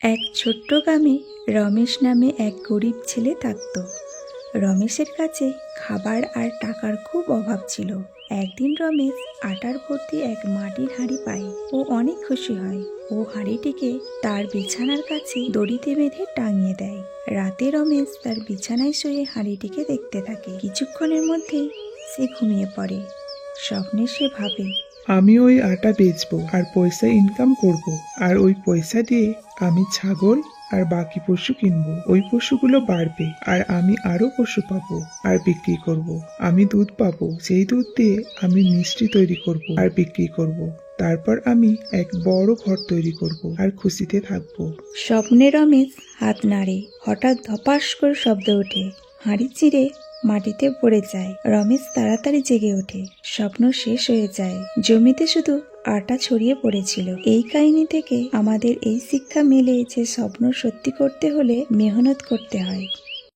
এক ছোট্ট গ্রামে রমেশ নামে এক গরিব ছেলে থাকত। রমেশের কাছে খাবার আর টাকার খুব অভাব ছিল। একদিন রমেশ আটার ভর্তি এক মাটির হাঁড়ি পায়। ও অনেক খুশি হয়। ও হাঁড়িটিকে তার বিছানার কাছে দড়িতে বেঁধে টাঙিয়ে দেয়। রাতে রমেশ তার বিছানায় শুয়ে হাঁড়িটিকে দেখতে থাকে। কিছুক্ষণের মধ্যেই সে ঘুমিয়ে পড়ে। স্বপ্নে সে ভাবে, আমি ওই আটা বেচবো আর পয়সা ইনকাম করব। আর ওই পয়সা দিয়ে আমি ছাগল আর বাকি পশু কিনবো। ওই পশুগুলো বাড়বে আর আমি আরো পশু পাবো আর বিক্রি করব। আমি দুধ পাবো, সেই দুধ দিয়ে আমি মিষ্টি তৈরি করব আর বিক্রি করব। তারপর আমি এক বড় ঘর তৈরি করব আর খুশিতে থাকবো। স্বপ্নে রমেশ হাত নাড়ে। হঠাৎ ধপাস করে শব্দ ওঠে। হাঁড়ি চিরে মাটিতে পড়ে যায়। রমেশ তাড়াতাড়ি জেগে ওঠে। স্বপ্ন শেষ হয়ে যায়। জমিতে শুধু আটা ছড়িয়ে পড়েছিল। এই কাহিনী থেকে আমাদের এই শিক্ষা মেলে যে স্বপ্ন সত্যি করতে হলে মেহনত করতে হয়।